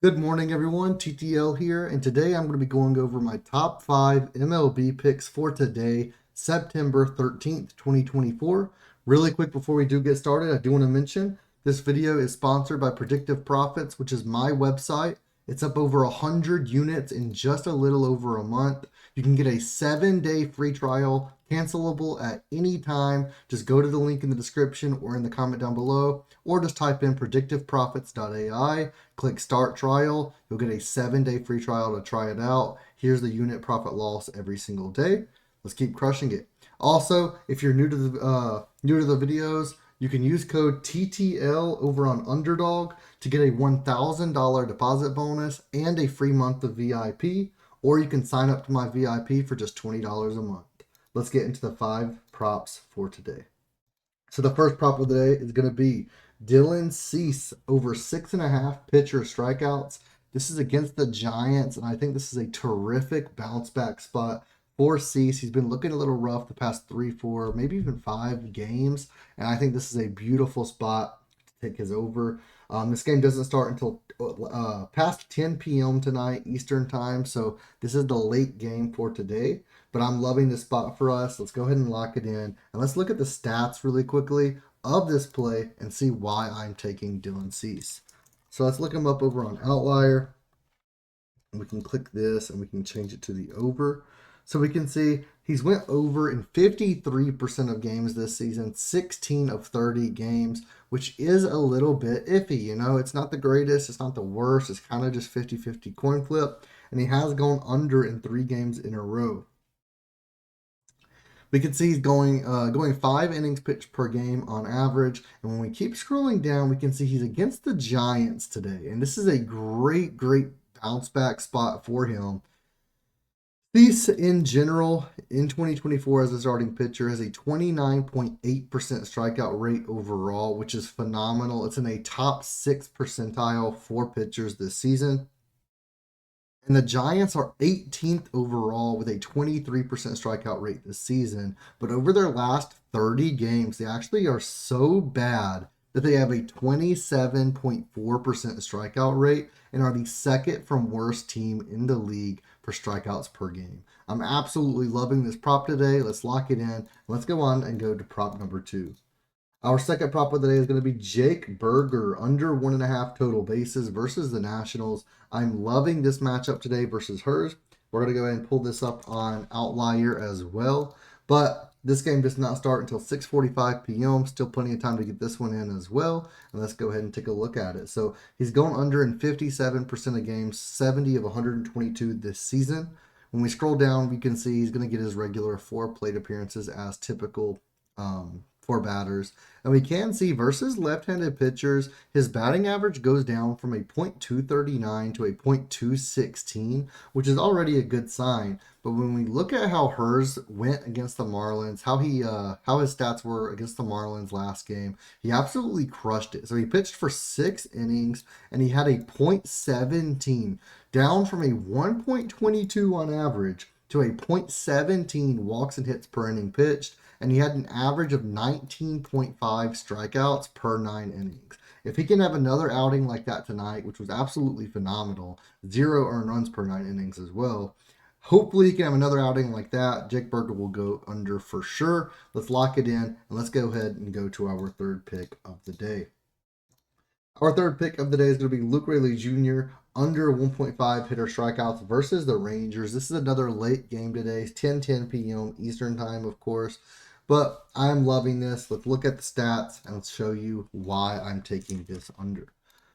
Good morning, everyone. TTL here, and today I'm going to be going over my top 5 MLB picks for today, September 13th, 2024. Really quick before we do get started, I do want to mention this video is sponsored by Predictive Profits, which is my website. It's up over 100 units in just a little over a month. You can get a 7-day free trial, cancelable at any time. Just go to the link in the description or in the comment down below, or just type in predictiveprofits.ai. Click start trial. You'll get a 7-day free trial to try it out. Here's the unit profit loss every single day. Let's keep crushing it. Also, if you're new to the videos, you can use code TTL over on UnderDog to get a $1,000 deposit bonus and a free month of VIP, or you can sign up to my VIP for just $20 a month. Let's get into the 5 props for today. So the first prop of the day is going to be Dylan Cease over 6.5 pitcher strikeouts. This is against the Giants, and I think this is a terrific bounce back spot for Cease. He's been looking a little rough the past 3, 4, maybe even 5 games, and I think this is a beautiful spot to take his over. This game doesn't start until past 10 p.m. tonight Eastern time, so this is the late game for today. But I'm loving this spot for us. Let's go ahead and lock it in, and let's look at the stats really quickly of this play and see why I'm taking Dylan Cease. So let's look him up over on Outlier. We can click this and we can change it to the over. So we can see he's went over in 53% of games this season, 16 of 30 games, which is a little bit iffy. You know, it's not the greatest, it's not the worst. It's kind of just 50-50 coin flip. And he has gone under in 3 games in a row. We can see he's going 5 innings pitched per game on average. And when we keep scrolling down, we can see he's against the Giants today. And this is a great bounce back spot for him. Cease in general in 2024 as a starting pitcher has a 29.8% strikeout rate overall, which is phenomenal. It's in a top 6 percentile for pitchers this season. And the Giants are 18th overall with a 23% strikeout rate this season. But over their last 30 games, they actually are so bad that they have a 27.4% strikeout rate and are the second from worst team in the league for strikeouts per game. I'm absolutely loving this prop today. Let's lock it in. Let's go on and go to prop number 2. Our second prop of the day is going to be Jake Burger under 1.5 total bases versus the Nationals. I'm loving this matchup today versus hers. We're going to go ahead and pull this up on Outlier as well. But this game does not start until 6:45 p.m. Still plenty of time to get this one in as well. And let's go ahead and take a look at it. So he's going under in 57% of games, 70 of 122 this season. When we scroll down, we can see he's going to get his regular 4 plate appearances as typical for batters. And we can see versus left-handed pitchers, his batting average goes down from a .239 to a .216, which is already a good sign. But when we look at how hers went against the Marlins, how his stats were against the Marlins last game, he absolutely crushed it. So he pitched for 6 innings and he had a .17, down from a 1.22 on average to a .17 walks and hits per inning pitched, and he had an average of 19.5 strikeouts per 9 innings. If he can have another outing like that tonight, which was absolutely phenomenal, 0 earned runs per 9 innings as well, hopefully he can have another outing like that. Jake Burger will go under for sure. Let's lock it in, and let's go ahead and go to our third pick of the day. Our third pick of the day is going to be Luke Raley Jr. under 1.5 hitter strikeouts versus the Rangers. This is another late game today, 10:10 p.m. Eastern time, of course. But I'm loving this. Let's look at the stats and let's show you why I'm taking this under.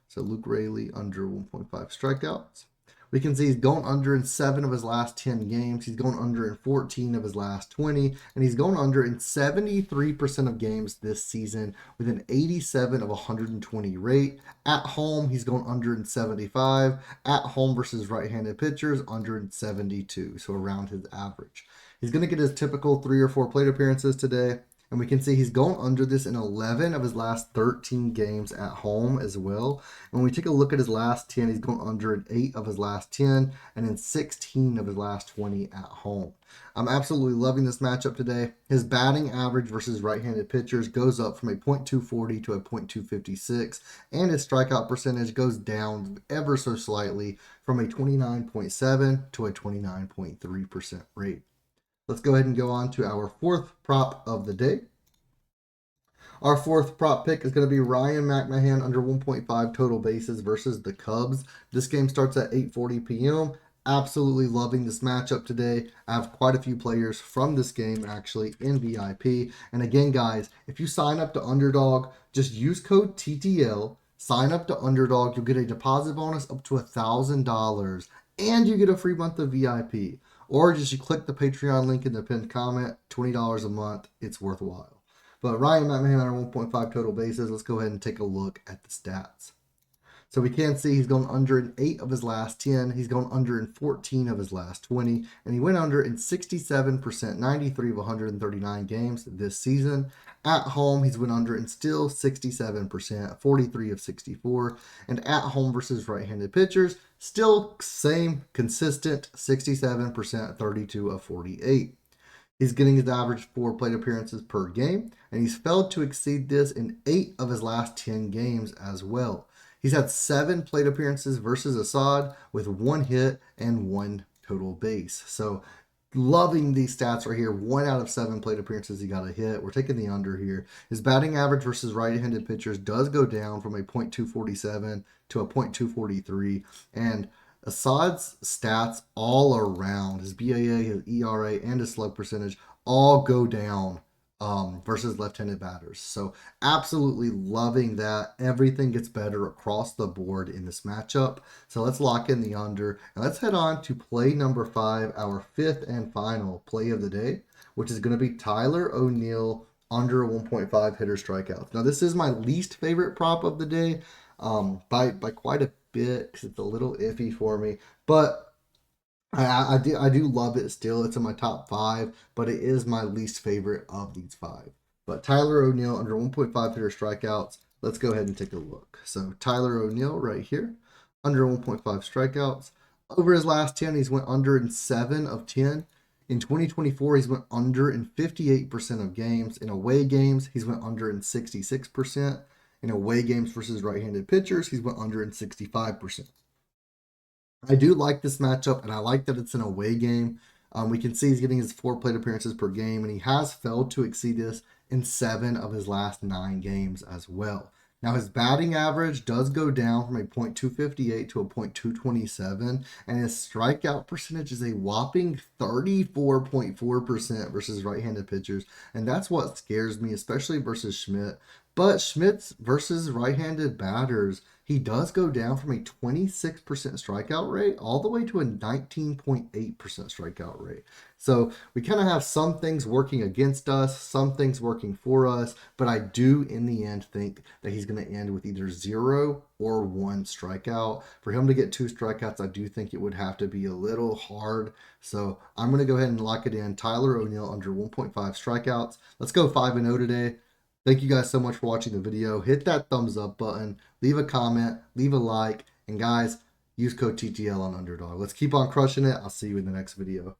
So Luke Raley under 1.5 strikeouts. We can see he's going under in 7 of his last 10 games. He's going under in 14 of his last 20. And he's going under in 73% of games this season with an 87 of 120 rate. At home, he's going under in 75. At home versus right-handed pitchers, under in 72. So around his average. He's going to get his typical 3 or 4 plate appearances today. And we can see he's gone under this in 11 of his last 13 games at home as well. And when we take a look at his last 10, he's gone under in 8 of his last 10 and in 16 of his last 20 at home. I'm absolutely loving this matchup today. His batting average versus right-handed pitchers goes up from a .240 to a .256, and his strikeout percentage goes down ever so slightly from a 29.7 to a 29.3% rate. Let's go ahead and go on to our fourth prop of the day. Our fourth prop pick is going to be Ryan McMahon under 1.5 total bases versus the Cubs. This game starts at 8:40 p.m. Absolutely loving this matchup today. I have quite a few players from this game actually in VIP. And again, guys, if you sign up to UnderDog, just use code TTL. Sign up to UnderDog. You'll get a deposit bonus up to $1,000, and you get a free month of VIP. Or just you click the Patreon link in the pinned comment. $20 a month. It's worthwhile. But Ryan McMahon on 1.5 total bases. Let's go ahead and take a look at the stats. So we can see he's gone under in 8 of his last 10. He's gone under in 14 of his last 20. And he went under in 67%, 93 of 139 games this season. At home, he's went under in still 67%, 43 of 64. And at home versus right-handed pitchers, still same, consistent, 67%, 32 of 48. He's getting his average 4 plate appearances per game, and he's failed to exceed this in 8 of his last 10 games as well. He's had 7 plate appearances versus Assad with 1 hit and 1 total base. So loving these stats right here. 1 out of 7 plate appearances he got a hit. We're taking the under here. His batting average versus right-handed pitchers does go down from a .247 to a .243, and Assad's stats all around, his BAA, his ERA, and his slug percentage all go down versus left-handed batters. So absolutely loving that. Everything gets better across the board in this matchup. So let's lock in the under, and let's head on to play number 5, our 5th and final play of the day, which is going to be Tyler O'Neill under 1.5 hitter strikeouts. Now this is my least favorite prop of the day by quite a bit, because it's a little iffy for me, but I do love it still. It's in my top 5, but it is my least favorite of these 5. But Tyler O'Neill under 1.5 hitter strikeouts. Let's go ahead and take a look. So Tyler O'Neill right here, under 1.5 strikeouts. Over his last 10, he's went under in 7 of 10. In 2024, he's went under in 58% of games. In away games, he's went under in 66%. In away games versus right-handed pitchers, he's went under in 65%. I do like this matchup, and I like that it's an away game. We can see he's getting his 4 plate appearances per game, and he has failed to exceed this in 7 of his last 9 games as well. Now, his batting average does go down from a .258 to a .227, and his strikeout percentage is a whopping 34.4% versus right-handed pitchers, and that's what scares me, especially versus Schmidt. But Schmidt's versus right-handed batters, he does go down from a 26% strikeout rate all the way to a 19.8% strikeout rate. So we kind of have some things working against us, some things working for us, but I do in the end think that he's going to end with either 0 or 1 strikeout. For him to get 2 strikeouts, I do think it would have to be a little hard. So I'm going to go ahead and lock it in. Tyler O'Neill under 1.5 strikeouts. Let's go 5-0 today. Thank you guys so much for watching the video. Hit that thumbs up button, leave a comment, leave a like, and guys, use code TTL on UnderDog. Let's keep on crushing it. I'll see you in the next video.